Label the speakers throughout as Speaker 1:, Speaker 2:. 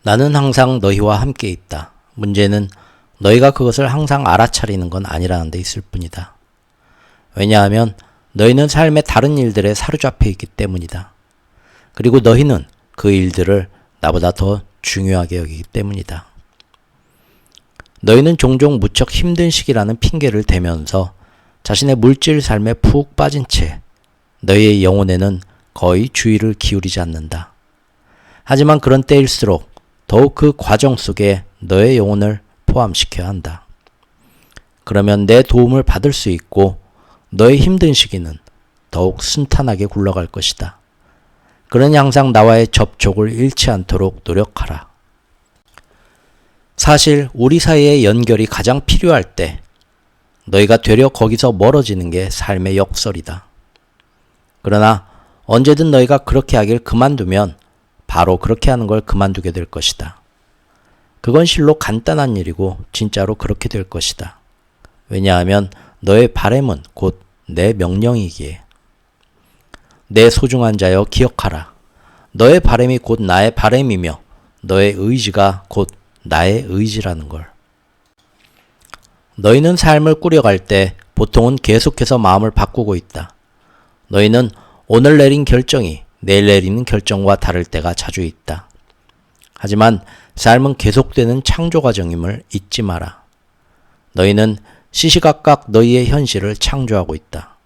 Speaker 1: 나는 항상 너희와 함께 있다. 문제는 너희가 그것을 항상 알아차리는 건 아니라는 데 있을 뿐이다. 왜냐하면 너희는 삶의 다른 일들에 사로잡혀 있기 때문이다. 그리고 너희는 그 일들을 나보다 더 중요하게 여기기 때문이다. 너희는 종종 무척 힘든 시기라는 핑계를 대면서 자신의 물질 삶에 푹 빠진 채 너희의 영혼에는 거의 주의를 기울이지 않는다. 하지만 그런 때일수록 더욱 그 과정 속에 너의 영혼을 포함시켜야 한다. 그러면 내 도움을 받을 수 있고 너의 힘든 시기는 더욱 순탄하게 굴러갈 것이다. 그러니 항상 나와의 접촉을 잃지 않도록 노력하라. 사실 우리 사이의 연결이 가장 필요할 때 너희가 되려 거기서 멀어지는 게 삶의 역설이다. 그러나 언제든 너희가 그렇게 하길 그만두면 바로 그렇게 하는 걸 그만두게 될 것이다. 그건 실로 간단한 일이고 진짜로 그렇게 될 것이다. 왜냐하면 너의 바램은 곧 내 명령이기에. 내 소중한 자여 기억하라. 너의 바램이 곧 나의 바램이며 너의 의지가 곧 나의 의지라는 걸. 너희는 삶을 꾸려갈 때 보통은 계속해서 마음을 바꾸고 있다. 너희는 오늘 내린 결정이 내일 내리는 결정과 다를 때가 자주 있다. 하지만 삶은 계속되는 창조 과정임을 잊지 마라. 너희는 시시각각 너희의 현실을 창조하고 있다.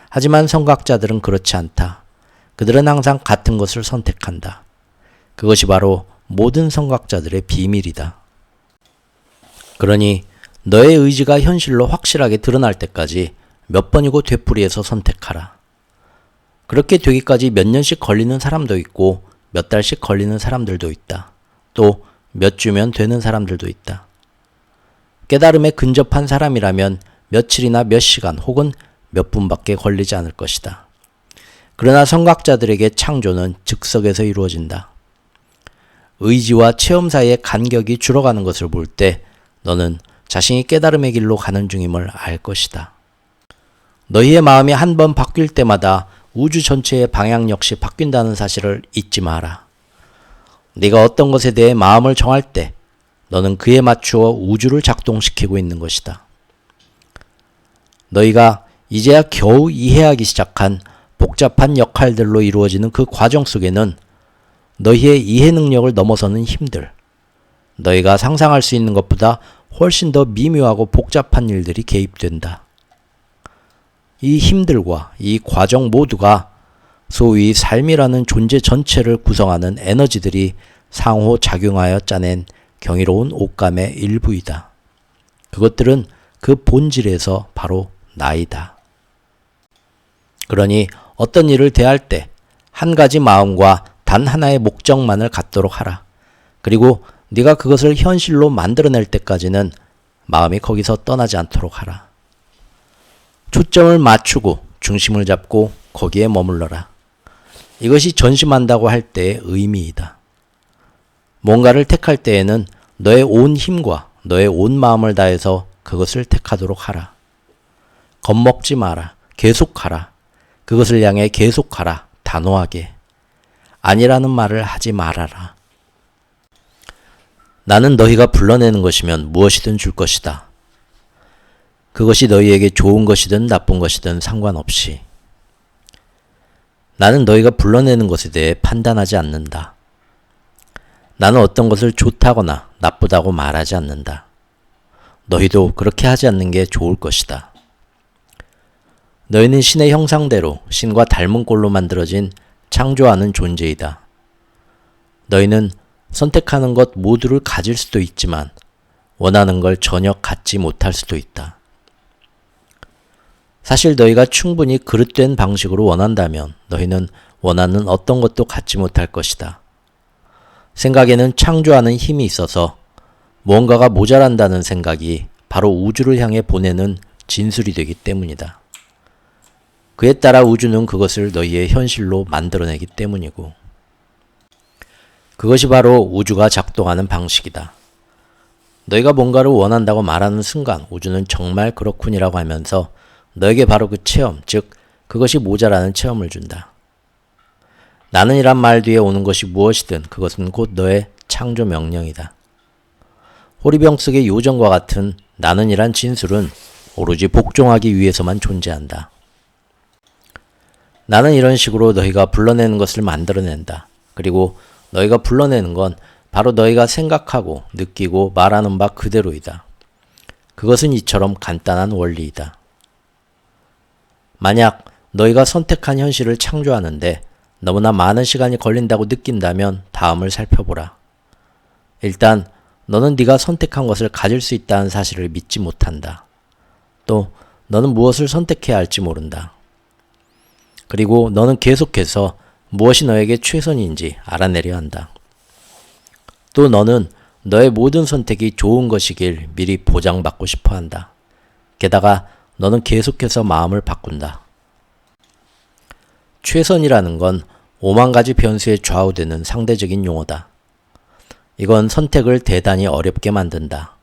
Speaker 1: 하지만 선각자들은 그렇지 않다. 그들은 항상 같은 것을 선택한다. 그것이 바로 모든 선각자들의 비밀이다. 그러니 너의 의지가 현실로 확실하게 드러날 때까지 몇 번이고 되풀이해서 선택하라. 그렇게 되기까지 몇 년씩 걸리는 사람도 있고 몇 달씩 걸리는 사람들도 있다. 또 몇 주면 되는 사람들도 있다. 깨달음에 근접한 사람이라면 며칠이나 몇 시간 혹은 몇 분밖에 걸리지 않을 것이다. 그러나 선각자들에게 창조는 즉석에서 이루어진다. 의지와 체험 사이의 간격이 줄어가는 것을 볼 때 너는 자신이 깨달음의 길로 가는 중임을 알 것이다. 너희의 마음이 한 번 바뀔 때마다 우주 전체의 방향 역시 바뀐다는 사실을 잊지 마라. 네가 어떤 것에 대해 마음을 정할 때 너는 그에 맞추어 우주를 작동시키고 있는 것이다. 너희가 이제야 겨우 이해하기 시작한 복잡한 역할들로 이루어지는 그 과정 속에는 너희의 이해 능력을 넘어서는 힘들, 너희가 상상할 수 있는 것보다 훨씬 더 미묘하고 복잡한 일들이 개입된다. 이 힘들과 이 과정 모두가 소위 삶이라는 존재 전체를 구성하는 에너지들이 상호작용하여 짜낸 경이로운 옷감의 일부이다. 그것들은 그 본질에서 바로 나이다. 그러니 어떤 일을 대할 때 한 가지 마음과 단 하나의 목적만을 갖도록 하라. 그리고 네가 그것을 현실로 만들어낼 때까지는 마음이 거기서 떠나지 않도록 하라. 초점을 맞추고 중심을 잡고 거기에 머물러라. 이것이 전심한다고 할 때의 의미이다. 뭔가를 택할 때에는 너의 온 힘과 너의 온 마음을 다해서 그것을 택하도록 하라. 겁먹지 마라. 계속하라. 그것을 향해 계속하라. 단호하게. 아니라는 말을 하지 말아라. 나는 너희가 불러내는 것이면 무엇이든 줄 것이다. 그것이 너희에게 좋은 것이든 나쁜 것이든 상관없이. 나는 너희가 불러내는 것에 대해 판단하지 않는다. 나는 어떤 것을 좋다거나 나쁘다고 말하지 않는다. 너희도 그렇게 하지 않는 게 좋을 것이다. 너희는 신의 형상대로 신과 닮은 꼴로 만들어진 창조하는 존재이다. 너희는 선택하는 것 모두를 가질 수도 있지만 원하는 걸 전혀 갖지 못할 수도 있다. 사실 너희가 충분히 그릇된 방식으로 원한다면 너희는 원하는 어떤 것도 갖지 못할 것이다. 생각에는 창조하는 힘이 있어서 무언가가 모자란다는 생각이 바로 우주를 향해 보내는 진술이 되기 때문이다. 그에 따라 우주는 그것을 너희의 현실로 만들어내기 때문이고, 그것이 바로 우주가 작동하는 방식이다. 너희가 뭔가를 원한다고 말하는 순간 우주는 정말 그렇군이라고 하면서 너에게 바로 그 체험, 즉 그것이 모자라는 체험을 준다. 나는이란 말 뒤에 오는 것이 무엇이든 그것은 곧 너의 창조 명령이다. 호리병 속의 요정과 같은 나는이란 진술은 오로지 복종하기 위해서만 존재한다. 나는 이런 식으로 너희가 불러내는 것을 만들어낸다. 그리고 너희가 불러내는 건 바로 너희가 생각하고 느끼고 말하는 바 그대로이다. 그것은 이처럼 간단한 원리이다. 만약 너희가 선택한 현실을 창조하는데 너무나 많은 시간이 걸린다고 느낀다면 다음을 살펴보라. 일단 너는 네가 선택한 것을 가질 수 있다는 사실을 믿지 못한다. 또 너는 무엇을 선택해야 할지 모른다. 그리고 너는 계속해서 무엇이 너에게 최선인지 알아내려 한다. 또 너는 너의 모든 선택이 좋은 것이길 미리 보장받고 싶어 한다. 게다가 너는 계속해서 마음을 바꾼다. 최선이라는 건 5만 가지 변수에 좌우되는 상대적인 용어다. 이건 선택을 대단히 어렵게 만든다.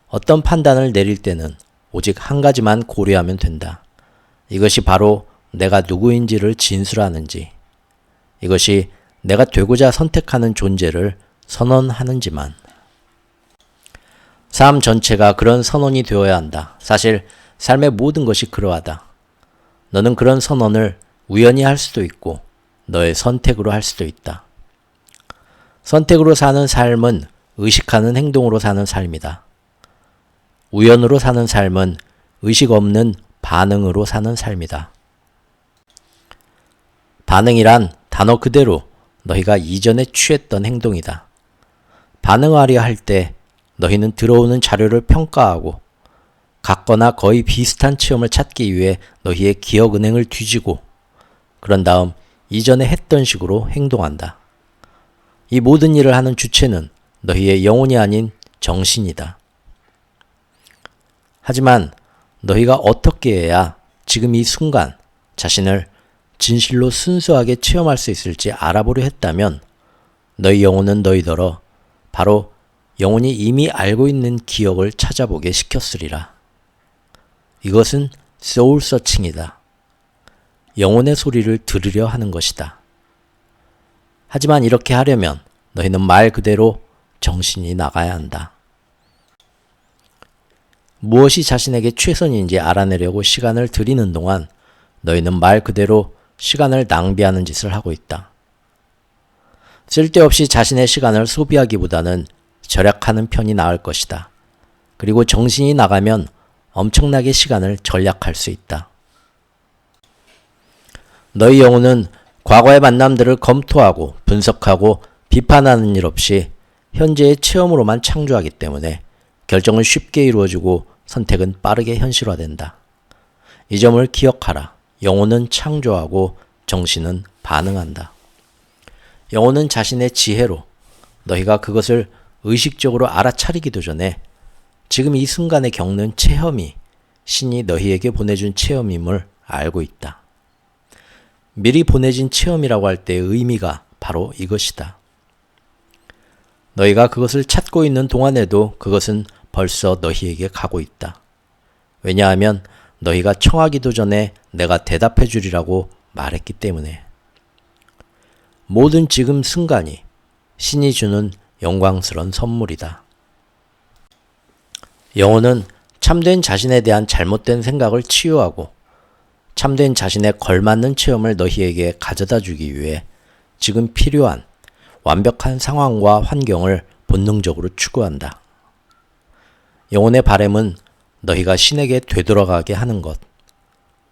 Speaker 1: 어떤 판단을 내릴 때는 오직 한 가지만 고려하면 된다. 이것이 바로 내가 누구인지를 진술하는지, 이것이 내가 되고자 선택하는 존재를 선언하는지만. 삶 전체가 그런 선언이 되어야 한다. 사실 삶의 모든 것이 그러하다. 너는 그런 선언을 우연히 할 수도 있고 너의 선택으로 할 수도 있다. 선택으로 사는 삶은 의식하는 행동으로 사는 삶이다. 우연으로 사는 삶은 의식 없는 반응으로 사는 삶이다. 반응이란 단어 그대로 너희가 이전에 취했던 행동이다. 반응하려 할 때 너희는 들어오는 자료를 평가하고 같거나 거의 비슷한 체험을 찾기 위해 너희의 기억은행을 뒤지고 그런 다음 이전에 했던 식으로 행동한다. 이 모든 일을 하는 주체는 너희의 영혼이 아닌 정신이다. 하지만 너희가 어떻게 해야 지금 이 순간 자신을 진실로 순수하게 체험할 수 있을지 알아보려 했다면 너희 영혼은 너희더러 바로 영혼이 이미 알고 있는 기억을 찾아보게 시켰으리라. 이것은 소울 서칭이다. 영혼의 소리를 들으려 하는 것이다. 하지만 이렇게 하려면 너희는 말 그대로 정신이 나가야 한다. 무엇이 자신에게 최선인지 알아내려고 시간을 들이는 동안 너희는 말 그대로 시간을 낭비하는 짓을 하고 있다. 쓸데없이 자신의 시간을 소비하기보다는 절약하는 편이 나을 것이다. 그리고 정신이 나가면 엄청나게 시간을 절약할 수 있다. 너희 영혼은 과거의 만남들을 검토하고 분석하고 비판하는 일 없이 현재의 체험으로만 창조하기 때문에 결정은 쉽게 이루어지고 선택은 빠르게 현실화된다. 이 점을 기억하라. 영혼은 창조하고 정신은 반응한다. 영혼은 자신의 지혜로 너희가 그것을 의식적으로 알아차리기도 전에 지금 이 순간에 겪는 체험이 신이 너희에게 보내준 체험임을 알고 있다. 미리 보내진 체험이라고 할 때의 의미가 바로 이것이다. 너희가 그것을 찾고 있는 동안에도 그것은 벌써 너희에게 가고 있다. 왜냐하면 너희가 청하기도 전에 내가 대답해 주리라고 말했기 때문에. 모든 지금 순간이 신이 주는 영광스러운 선물이다. 영혼은 참된 자신에 대한 잘못된 생각을 치유하고 참된 자신에 걸맞는 체험을 너희에게 가져다 주기 위해 지금 필요한 완벽한 상황과 환경을 본능적으로 추구한다. 영혼의 바램은 너희가 신에게 되돌아가게 하는 것,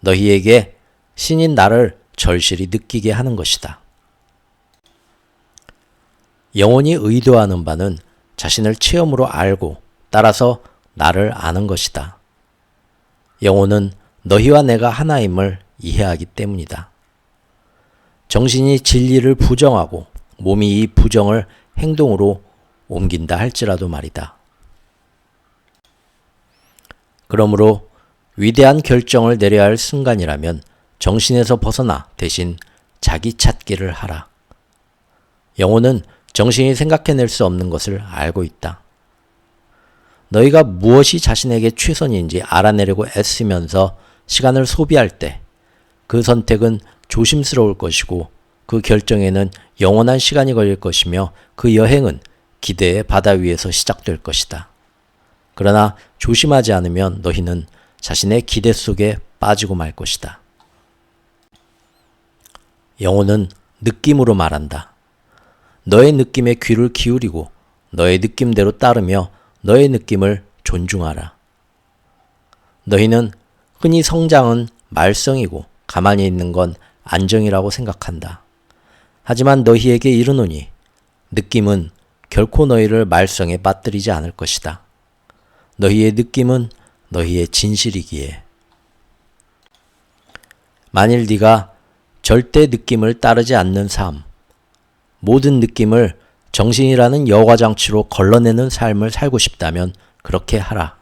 Speaker 1: 너희에게 신인 나를 절실히 느끼게 하는 것이다. 영혼이 의도하는 바는 자신을 체험으로 알고 따라서 나를 아는 것이다. 영혼은 너희와 내가 하나임을 이해하기 때문이다. 정신이 진리를 부정하고 몸이 이 부정을 행동으로 옮긴다 할지라도 말이다. 그러므로 위대한 결정을 내려야 할 순간이라면 정신에서 벗어나 대신 자기 찾기를 하라. 영혼은 정신이 생각해낼 수 없는 것을 알고 있다. 너희가 무엇이 자신에게 최선인지 알아내려고 애쓰면서 시간을 소비할 때 그 선택은 조심스러울 것이고 그 결정에는 영원한 시간이 걸릴 것이며 그 여행은 기대의 바다 위에서 시작될 것이다. 그러나 조심하지 않으면 너희는 자신의 기대 속에 빠지고 말 것이다. 영혼은 느낌으로 말한다. 너의 느낌에 귀를 기울이고 너의 느낌대로 따르며 너의 느낌을 존중하라. 너희는 흔히 성장은 말썽이고 가만히 있는 건 안정이라고 생각한다. 하지만 너희에게 이르노니 느낌은 결코 너희를 말썽에 빠뜨리지 않을 것이다. 너희의 느낌은 너희의 진실이기에. 만일 네가 절대 느낌을 따르지 않는 삶, 모든 느낌을 정신이라는 여과장치로 걸러내는 삶을 살고 싶다면 그렇게 하라.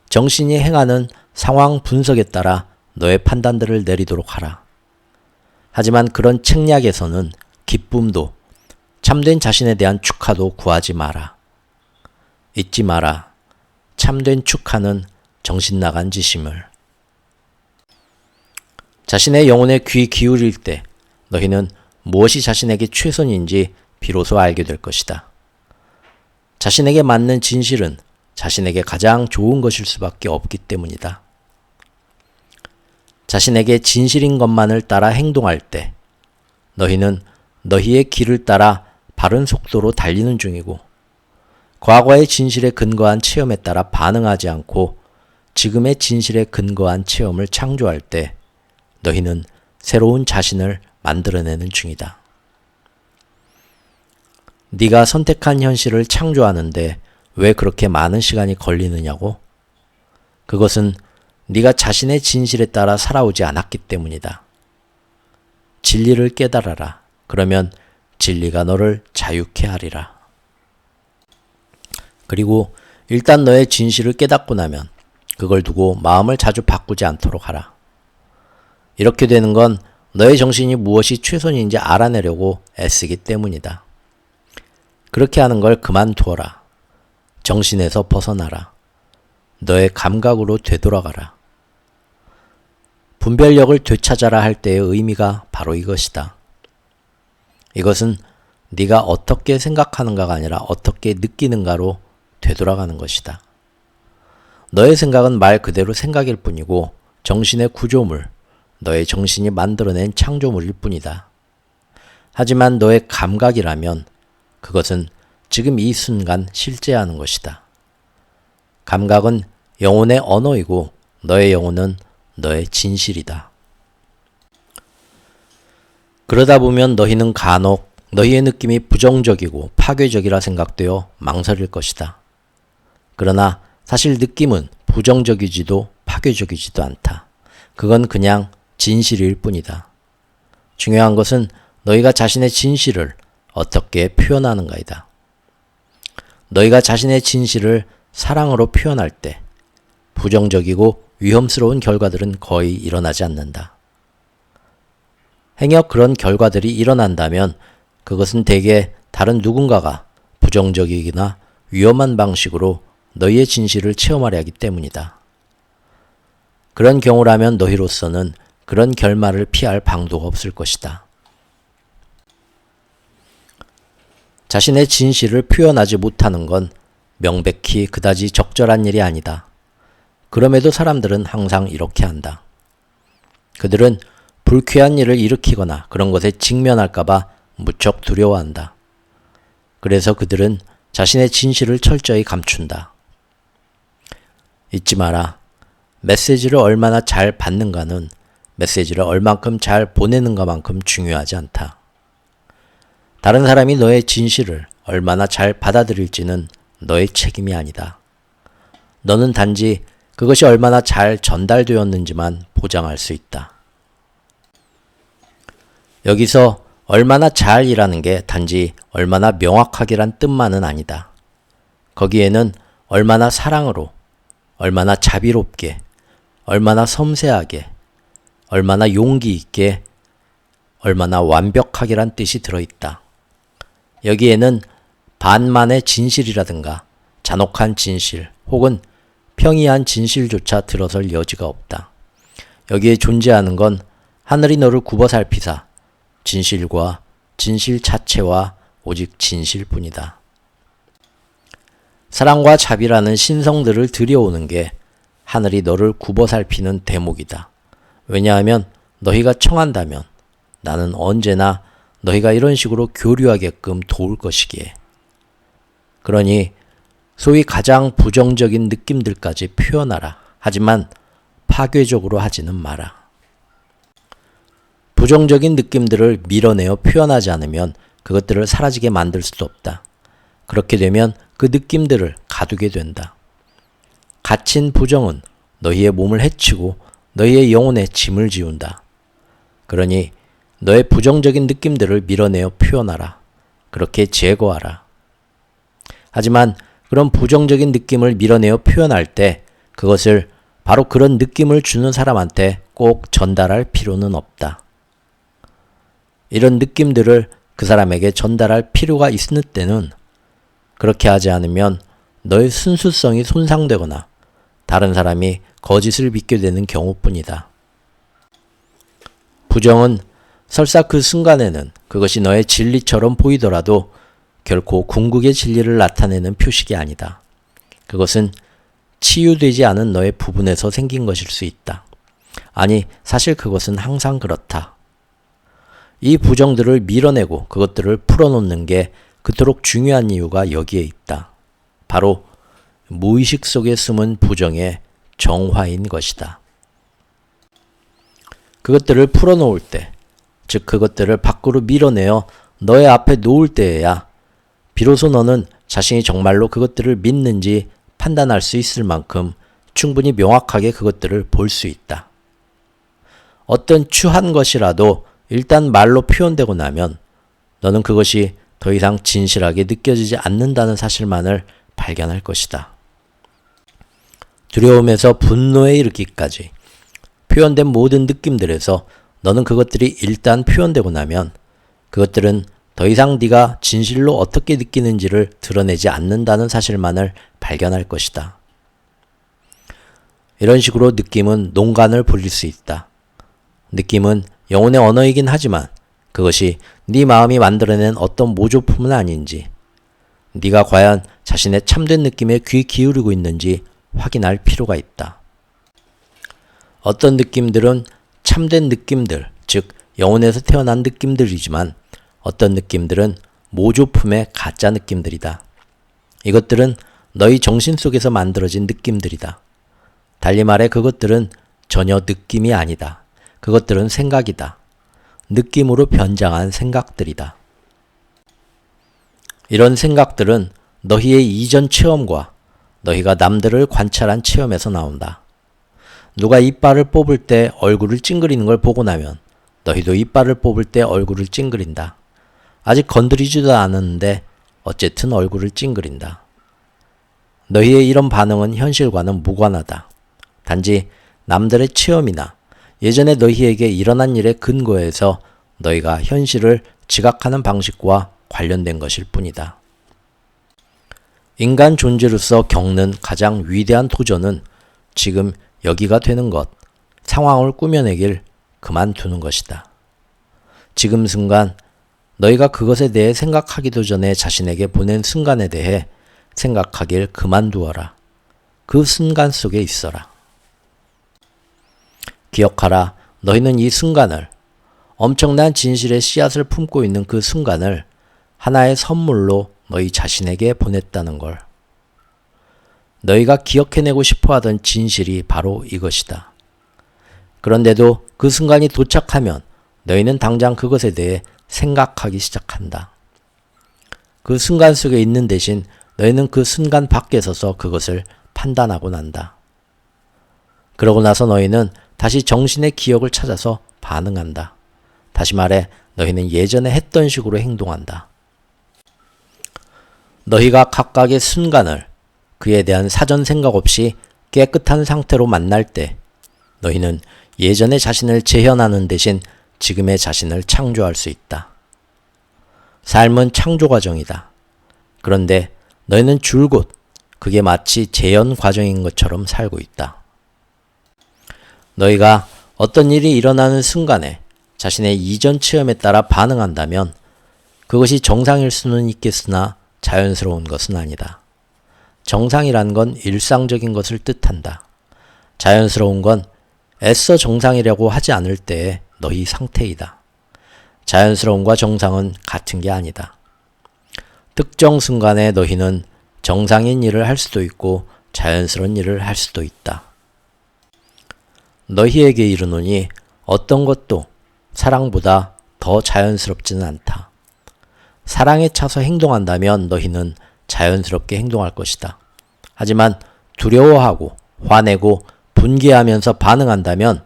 Speaker 1: 정신이 행하는 상황 분석에 따라 너의 판단들을 내리도록 하라. 하지만 그런 책략에서는 기쁨도 참된 자신에 대한 축하도 구하지 마라. 잊지 마라. 참된 축하는 정신 나간 짓임을. 자신의 영혼에 귀 기울일 때 너희는 무엇이 자신에게 최선인지 비로소 알게 될 것이다. 자신에게 맞는 진실은 자신에게 가장 좋은 것일 수밖에 없기 때문이다. 자신에게 진실인 것만을 따라 행동할 때 너희는 너희의 길을 따라 바른 속도로 달리는 중이고 과거의 진실에 근거한 체험에 따라 반응하지 않고 지금의 진실에 근거한 체험을 창조할 때 너희는 새로운 자신을 만들어내는 중이다. 네가 선택한 현실을 창조하는데 왜 그렇게 많은 시간이 걸리느냐고? 그것은 네가 자신의 진실에 따라 살아오지 않았기 때문이다. 진리를 깨달아라. 그러면 진리가 너를 자유케 하리라. 그리고 일단 너의 진실을 깨닫고 나면 그걸 두고 마음을 자주 바꾸지 않도록 하라. 이렇게 되는 건 너의 정신이 무엇이 최선인지 알아내려고 애쓰기 때문이다. 그렇게 하는 걸 그만두어라. 정신에서 벗어나라. 너의 감각으로 되돌아가라. 분별력을 되찾아라 할 때의 의미가 바로 이것이다. 이것은 네가 어떻게 생각하는가가 아니라 어떻게 느끼는가로 되돌아가는 것이다. 너의 생각은 말 그대로 생각일 뿐이고 정신의 구조물, 너의 정신이 만들어낸 창조물일 뿐이다. 하지만 너의 감각이라면 그것은 지금 이 순간 실제하는 것이다. 감각은 영혼의 언어이고 너의 영혼은 너의 진실이다. 그러다 보면 너희는 간혹 너희의 느낌이 부정적이고 파괴적이라 생각되어 망설일 것이다. 그러나 사실 느낌은 부정적이지도 파괴적이지도 않다. 그건 그냥 진실일 뿐이다. 중요한 것은 너희가 자신의 진실을 어떻게 표현하는가이다. 너희가 자신의 진실을 사랑으로 표현할 때 부정적이고 위험스러운 결과들은 거의 일어나지 않는다. 행여 그런 결과들이 일어난다면 그것은 대개 다른 누군가가 부정적이거나 위험한 방식으로 너희의 진실을 체험하려 하기 때문이다. 그런 경우라면 너희로서는 그런 결말을 피할 방도가 없을 것이다. 자신의 진실을 표현하지 못하는 건 명백히 그다지 적절한 일이 아니다. 그럼에도 사람들은 항상 이렇게 한다. 그들은 불쾌한 일을 일으키거나 그런 것에 직면할까봐 무척 두려워한다. 그래서 그들은 자신의 진실을 철저히 감춘다. 잊지 마라. 메시지를 얼마나 잘 받는가는 메시지를 얼만큼 잘 보내는가만큼 중요하지 않다. 다른 사람이 너의 진실을 얼마나 잘 받아들일지는 너의 책임이 아니다. 너는 단지 그것이 얼마나 잘 전달되었는지만 보장할 수 있다. 여기서 얼마나 잘이라는 게 단지 얼마나 명확하게란 뜻만은 아니다. 거기에는 얼마나 사랑으로, 얼마나 자비롭게, 얼마나 섬세하게, 얼마나 용기 있게, 얼마나 완벽하게란 뜻이 들어있다. 여기에는 반만의 진실이라든가 잔혹한 진실 혹은 평이한 진실조차 들어설 여지가 없다. 여기에 존재하는 건 하늘이 너를 굽어 살피사 진실과 진실 자체와 오직 진실뿐이다. 사랑과 자비라는 신성들을 들여오는 게 하늘이 너를 굽어 살피는 대목이다. 왜냐하면 너희가 청한다면 나는 언제나 너희가 이런 식으로 교류하게끔 도울 것이기에. 그러니 소위 가장 부정적인 느낌들까지 표현하라. 하지만 파괴적으로 하지는 마라. 부정적인 느낌들을 밀어내어 표현하지 않으면 그것들을 사라지게 만들 수도 없다. 그렇게 되면 그 느낌들을 가두게 된다. 갇힌 부정은 너희의 몸을 해치고 너희의 영혼에 짐을 지운다. 그러니 너의 부정적인 느낌들을 밀어내어 표현하라. 그렇게 제거하라. 하지만 그런 부정적인 느낌을 밀어내어 표현할 때 그것을 바로 그런 느낌을 주는 사람한테 꼭 전달할 필요는 없다. 이런 느낌들을 그 사람에게 전달할 필요가 있을 때는 그렇게 하지 않으면 너의 순수성이 손상되거나 다른 사람이 거짓을 믿게 되는 경우뿐이다. 부정은 설사 그 순간에는 그것이 너의 진리처럼 보이더라도 결코 궁극의 진리를 나타내는 표식이 아니다. 그것은 치유되지 않은 너의 부분에서 생긴 것일 수 있다. 아니, 사실 그것은 항상 그렇다. 이 부정들을 밀어내고 그것들을 풀어놓는 게 그토록 중요한 이유가 여기에 있다. 바로 무의식 속에 숨은 부정의 정화인 것이다. 그것들을 풀어놓을 때, 즉 그것들을 밖으로 밀어내어 너의 앞에 놓을 때에야 비로소 너는 자신이 정말로 그것들을 믿는지 판단할 수 있을 만큼 충분히 명확하게 그것들을 볼 수 있다. 어떤 추한 것이라도 일단 말로 표현되고 나면 너는 그것이 더 이상 진실하게 느껴지지 않는다는 사실만을 발견할 것이다. 두려움에서 분노에 이르기까지 표현된 모든 느낌들에서 너는 그것들이 일단 표현되고 나면 그것들은 더 이상 네가 진실로 어떻게 느끼는지를 드러내지 않는다는 사실만을 발견할 것이다. 이런 식으로 느낌은 농간을 불릴 수 있다. 느낌은 영혼의 언어이긴 하지만 그것이 네 마음이 만들어낸 어떤 모조품은 아닌지, 네가 과연 자신의 참된 느낌에 귀 기울이고 있는지 확인할 필요가 있다. 어떤 느낌들은 참된 느낌들, 즉 영혼에서 태어난 느낌들이지만 어떤 느낌들은 모조품의 가짜 느낌들이다. 이것들은 너희 정신 속에서 만들어진 느낌들이다. 달리 말해 그것들은 전혀 느낌이 아니다. 그것들은 생각이다. 느낌으로 변장한 생각들이다. 이런 생각들은 너희의 이전 체험과 너희가 남들을 관찰한 체험에서 나온다. 누가 이빨을 뽑을 때 얼굴을 찡그리는 걸 보고 나면 너희도 이빨을 뽑을 때 얼굴을 찡그린다. 아직 건드리지도 않았는데 어쨌든 얼굴을 찡그린다. 너희의 이런 반응은 현실과는 무관하다. 단지 남들의 체험이나 예전에 너희에게 일어난 일의 근거에서 너희가 현실을 지각하는 방식과 관련된 것일 뿐이다. 인간 존재로서 겪는 가장 위대한 도전은 지금 여기가 되는 것, 상황을 꾸며내길 그만두는 것이다. 지금 순간 너희가 그것에 대해 생각하기도 전에 자신에게 보낸 순간에 대해 생각하길 그만두어라. 그 순간 속에 있어라. 기억하라. 너희는 이 순간을, 엄청난 진실의 씨앗을 품고 있는 그 순간을 하나의 선물로 너희 자신에게 보냈다는 걸. 너희가 기억해내고 싶어하던 진실이 바로 이것이다. 그런데도 그 순간이 도착하면 너희는 당장 그것에 대해 생각하기 시작한다. 그 순간 속에 있는 대신 너희는 그 순간 밖에 서서 그것을 판단하고 난다. 그러고 나서 너희는 다시 정신의 기억을 찾아서 반응한다. 다시 말해 너희는 예전에 했던 식으로 행동한다. 너희가 각각의 순간을 그에 대한 사전 생각 없이 깨끗한 상태로 만날 때 너희는 예전의 자신을 재현하는 대신 지금의 자신을 창조할 수 있다. 삶은 창조 과정이다. 그런데 너희는 줄곧 그게 마치 재현 과정인 것처럼 살고 있다. 너희가 어떤 일이 일어나는 순간에 자신의 이전 체험에 따라 반응한다면 그것이 정상일 수는 있겠으나 자연스러운 것은 아니다. 정상이란 건 일상적인 것을 뜻한다. 자연스러운 건 애써 정상이라고 하지 않을 때의 너희 상태이다. 자연스러움과 정상은 같은 게 아니다. 특정 순간에 너희는 정상인 일을 할 수도 있고 자연스러운 일을 할 수도 있다. 너희에게 이르노니 어떤 것도 사랑보다 더 자연스럽지는 않다. 사랑에 차서 행동한다면 너희는 자연스럽게 행동할 것이다. 하지만 두려워하고 화내고 분개하면서 반응한다면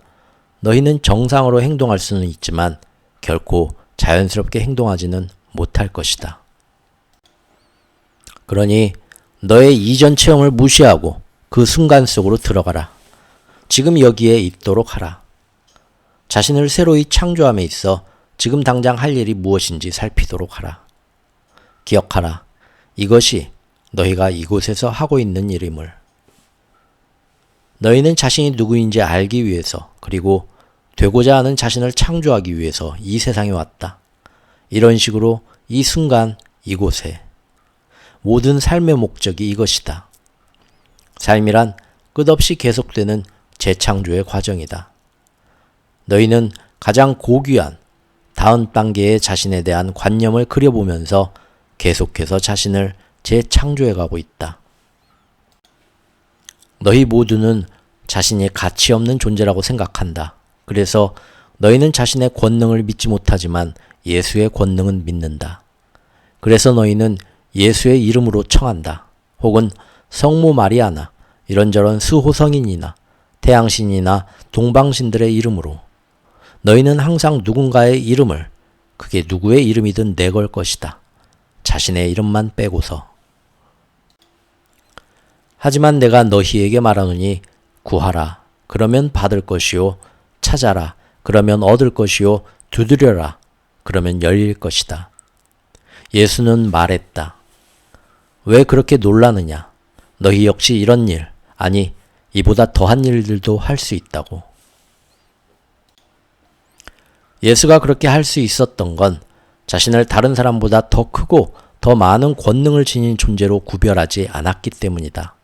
Speaker 1: 너희는 정상으로 행동할 수는 있지만 결코 자연스럽게 행동하지는 못할 것이다. 그러니 너의 이전 체험을 무시하고 그 순간 속으로 들어가라. 지금 여기에 있도록 하라. 자신을 새로이 창조함에 있어 지금 당장 할 일이 무엇인지 살피도록 하라. 기억하라. 이것이 너희가 이곳에서 하고 있는 일임을. 너희는 자신이 누구인지 알기 위해서 그리고 되고자 하는 자신을 창조하기 위해서 이 세상에 왔다. 이런 식으로 이 순간 이곳에 모든 삶의 목적이 이것이다. 삶이란 끝없이 계속되는 재창조의 과정이다. 너희는 가장 고귀한 다음 단계의 자신에 대한 관념을 그려보면서 계속해서 자신을 재창조해가고 있다. 너희 모두는 자신이 가치 없는 존재라고 생각한다. 그래서 너희는 자신의 권능을 믿지 못하지만 예수의 권능은 믿는다. 그래서 너희는 예수의 이름으로 청한다. 혹은 성모 마리아나 이런저런 수호성인이나 태양신이나 동방신들의 이름으로. 너희는 항상 누군가의 이름을, 그게 누구의 이름이든 내걸 것이다. 자신의 이름만 빼고서. 하지만 내가 너희에게 말하노니 구하라. 그러면 받을 것이요. 찾아라. 그러면 얻을 것이요. 두드려라. 그러면 열릴 것이다. 예수는 말했다. 왜 그렇게 놀라느냐? 너희 역시 이런 일, 아니 이보다 더한 일들도 할 수 있다고. 예수가 그렇게 할 수 있었던 건 자신을 다른 사람보다 더 크고 더 많은 권능을 지닌 존재로 구별하지 않았기 때문이다.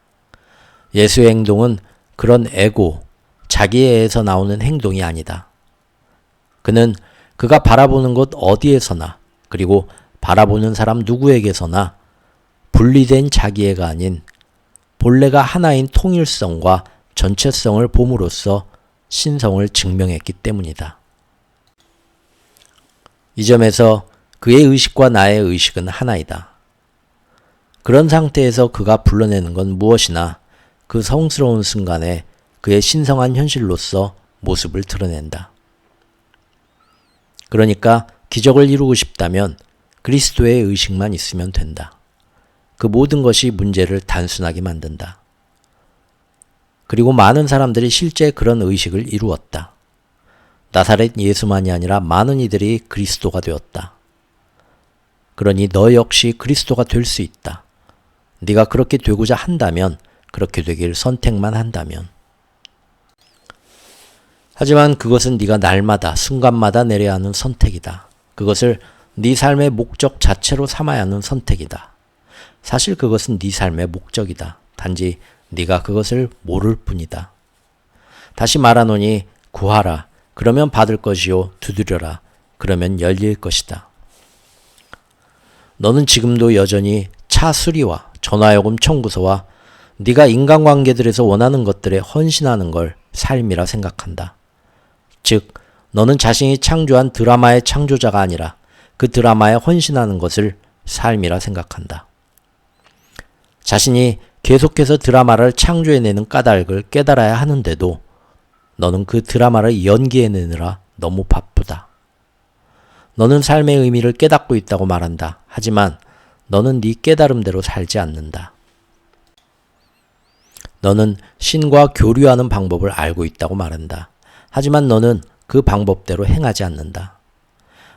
Speaker 1: 예수의 행동은 그런 에고, 자기애에서 나오는 행동이 아니다. 그는 그가 바라보는 곳 어디에서나 그리고 바라보는 사람 누구에게서나 분리된 자기애가 아닌 본래가 하나인 통일성과 전체성을 봄으로써 신성을 증명했기 때문이다. 이 점에서 그의 의식과 나의 의식은 하나이다. 그런 상태에서 그가 불러내는 건 무엇이나 그 성스러운 순간에 그의 신성한 현실로서 모습을 드러낸다. 그러니까 기적을 이루고 싶다면 그리스도의 의식만 있으면 된다. 그 모든 것이 문제를 단순하게 만든다. 그리고 많은 사람들이 실제 그런 의식을 이루었다. 나사렛 예수만이 아니라 많은 이들이 그리스도가 되었다. 그러니 너 역시 그리스도가 될 수 있다. 네가 그렇게 되고자 한다면, 그렇게 되길 선택만 한다면. 하지만 그것은 네가 날마다 순간마다 내려야 하는 선택이다. 그것을 네 삶의 목적 자체로 삼아야 하는 선택이다. 사실 그것은 네 삶의 목적이다. 단지 네가 그것을 모를 뿐이다. 다시 말하노니 구하라. 그러면 받을 것이요. 두드려라. 그러면 열릴 것이다. 너는 지금도 여전히 차 수리와 전화요금 청구서와 네가 인간관계들에서 원하는 것들에 헌신하는 걸 삶이라 생각한다. 즉, 너는 자신이 창조한 드라마의 창조자가 아니라 그 드라마에 헌신하는 것을 삶이라 생각한다. 자신이 계속해서 드라마를 창조해내는 까닭을 깨달아야 하는데도 너는 그 드라마를 연기해내느라 너무 바쁘다. 너는 삶의 의미를 깨닫고 있다고 말한다. 하지만 너는 네 깨달음대로 살지 않는다. 너는 신과 교류하는 방법을 알고 있다고 말한다. 하지만 너는 그 방법대로 행하지 않는다.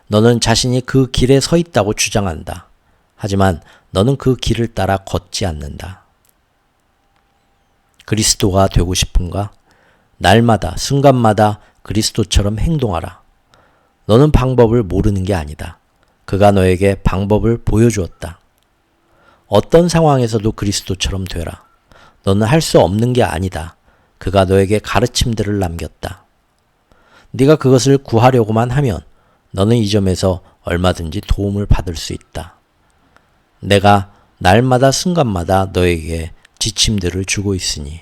Speaker 1: 너는 자신이 그 길에 서 있다고 주장한다. 하지만 너는 그 길을 따라 걷지 않는다. 그리스도가 되고 싶은가? 날마다, 순간마다 그리스도처럼 행동하라. 너는 방법을 모르는 게 아니다. 그가 너에게 방법을 보여주었다. 어떤 상황에서도 그리스도처럼 되라. 너는 할 수 없는 게 아니다. 그가 너에게 가르침들을 남겼다. 네가 그것을 구하려고만 하면 너는 이 점에서 얼마든지 도움을 받을 수 있다. 내가 날마다 순간마다 너에게 지침들을 주고 있으니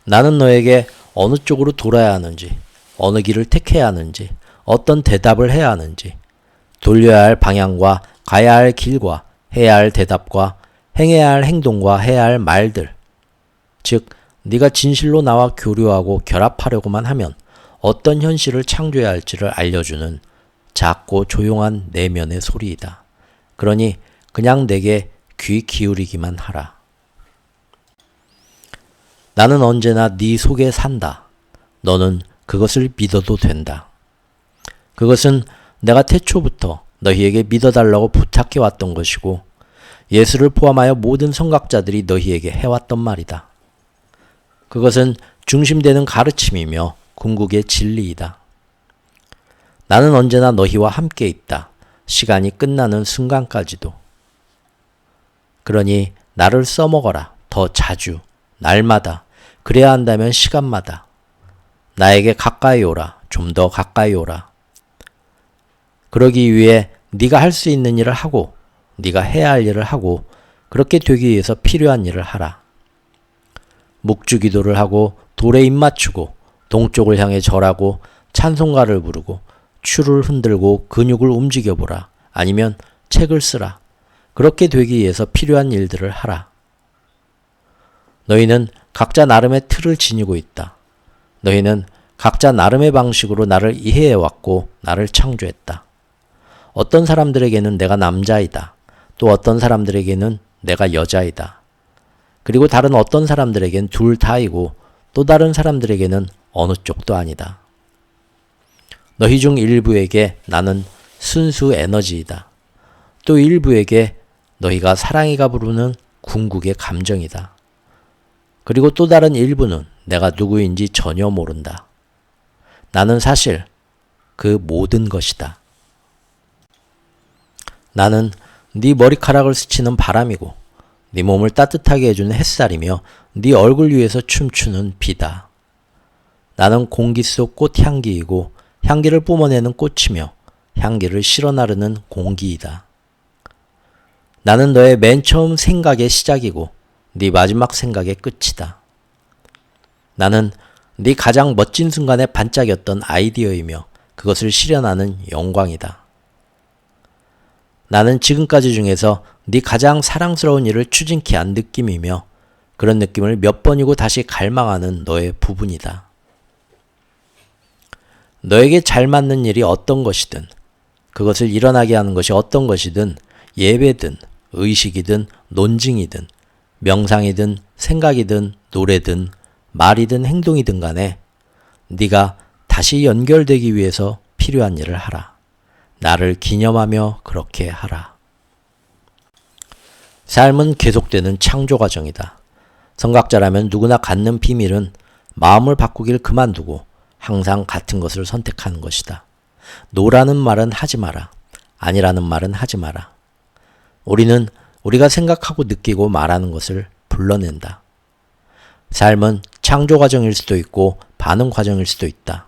Speaker 1: 나는 너에게 어느 쪽으로 돌아야 하는지, 어느 길을 택해야 하는지, 어떤 대답을 해야 하는지, 돌려야 할 방향과 가야 할 길과 해야 할 대답과 행해야 할 행동과 해야 할 말들, 즉 네가 진실로 나와 교류하고 결합하려고만 하면 어떤 현실을 창조해야 할지를 알려주는 작고 조용한 내면의 소리이다. 그러니 그냥 내게 귀 기울이기만 하라. 나는 언제나 네 속에 산다. 너는 그것을 믿어도 된다. 그것은 내가 태초부터 너희에게 믿어달라고 부탁해왔던 것이고 예수를 포함하여 모든 선각자들이 너희에게 해왔던 말이다. 그것은 중심되는 가르침이며 궁극의 진리이다. 나는 언제나 너희와 함께 있다. 시간이 끝나는 순간까지도. 그러니 나를 써먹어라. 더 자주, 날마다, 그래야 한다면 시간마다. 나에게 가까이 오라. 좀 더 가까이 오라. 그러기 위해 네가 할 수 있는 일을 하고 네가 해야 할 일을 하고 그렇게 되기 위해서 필요한 일을 하라. 묵주기도를 하고 돌에 입 맞추고 동쪽을 향해 절하고 찬송가를 부르고 추를 흔들고 근육을 움직여보라. 아니면 책을 쓰라. 그렇게 되기 위해서 필요한 일들을 하라. 너희는 각자 나름의 틀을 지니고 있다. 너희는 각자 나름의 방식으로 나를 이해해왔고 나를 창조했다. 어떤 사람들에게는 내가 남자이다. 또 어떤 사람들에게는 내가 여자이다. 그리고 다른 어떤 사람들에겐 둘 다이고 또 다른 사람들에게는 어느 쪽도 아니다. 너희 중 일부에게 나는 순수 에너지이다. 또 일부에게 너희가 사랑이가 부르는 궁극의 감정이다. 그리고 또 다른 일부는 내가 누구인지 전혀 모른다. 나는 사실 그 모든 것이다. 나는 네 머리카락을 스치는 바람이고 네 몸을 따뜻하게 해주는 햇살이며 네 얼굴 위에서 춤추는 비다. 나는 공기 속 꽃향기이고 향기를 뿜어내는 꽃이며 향기를 실어 나르는 공기이다. 나는 너의 맨 처음 생각의 시작이고 네 마지막 생각의 끝이다. 나는 네 가장 멋진 순간에 반짝였던 아이디어이며 그것을 실현하는 영광이다. 나는 지금까지 중에서 네 가장 사랑스러운 일을 추진케 한 느낌이며 그런 느낌을 몇 번이고 다시 갈망하는 너의 부분이다. 너에게 잘 맞는 일이 어떤 것이든 그것을 일어나게 하는 것이 어떤 것이든 예배든 의식이든 논증이든 명상이든 생각이든 노래든 말이든 행동이든 간에 네가 다시 연결되기 위해서 필요한 일을 하라. 나를 기념하며 그렇게 하라. 삶은 계속되는 창조 과정이다. 선각자라면 누구나 갖는 비밀은 마음을 바꾸길 그만두고 항상 같은 것을 선택하는 것이다. 노라는 말은 하지 마라. 아니라는 말은 하지 마라. 우리는 우리가 생각하고 느끼고 말하는 것을 불러낸다. 삶은 창조 과정일 수도 있고 반응 과정일 수도 있다.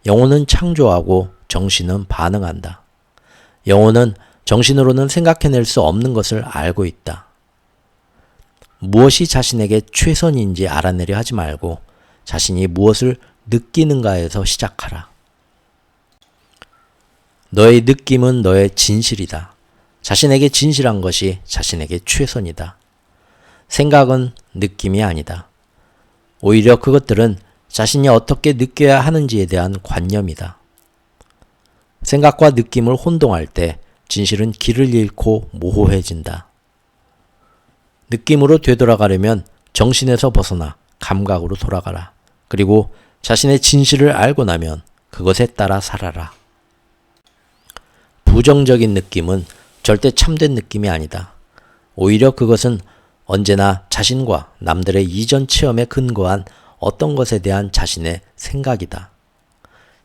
Speaker 1: 영혼은 창조하고 정신은 반응한다. 영혼은 정신으로는 생각해낼 수 없는 것을 알고 있다. 무엇이 자신에게 최선인지 알아내려 하지 말고 자신이 무엇을 느끼는가에서 시작하라. 너의 느낌은 너의 진실이다. 자신에게 진실한 것이 자신에게 최선이다. 생각은 느낌이 아니다. 오히려 그것들은 자신이 어떻게 느껴야 하는지에 대한 관념이다. 생각과 느낌을 혼동할 때 진실은 길을 잃고 모호해진다. 느낌으로 되돌아가려면 정신에서 벗어나 감각으로 돌아가라. 그리고 자신의 진실을 알고 나면 그것에 따라 살아라. 부정적인 느낌은 절대 참된 느낌이 아니다. 오히려 그것은 언제나 자신과 남들의 이전 체험에 근거한 어떤 것에 대한 자신의 생각이다.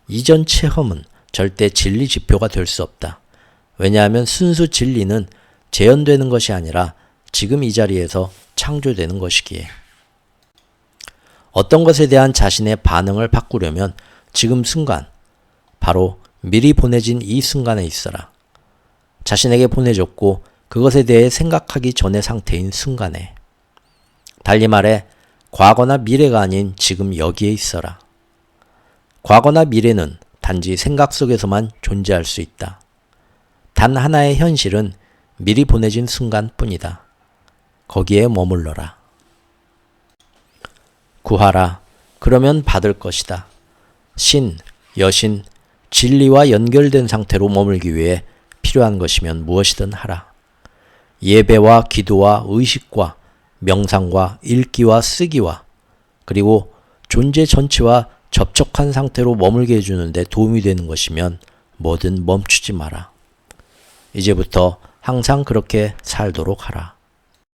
Speaker 1: 이전 체험은 절대 진리 지표가 될 수 없다. 왜냐하면 순수 진리는 재현되는 것이 아니라 지금 이 자리에서 창조되는 것이기에. 어떤 것에 대한 자신의 반응을 바꾸려면 지금 순간, 바로 미리 보내진 이 순간에 있어라. 자신에게 보내줬고 그것에 대해 생각하기 전의 상태인 순간에. 달리 말해 과거나 미래가 아닌 지금 여기에 있어라. 과거나 미래는 단지 생각 속에서만 존재할 수 있다. 단 하나의 현실은 미리 보내진 순간뿐이다. 거기에 머물러라. 구하라. 그러면 받을 것이다. 신, 여신, 진리와 연결된 상태로 머물기 위해 필요한 것이면 무엇이든 하라. 예배와 기도와 의식과 명상과 읽기와 쓰기와 그리고 존재 전체와 접촉한 상태로 머물게 해주는데 도움이 되는 것이면 뭐든 멈추지 마라. 이제부터 항상 그렇게 살도록 하라.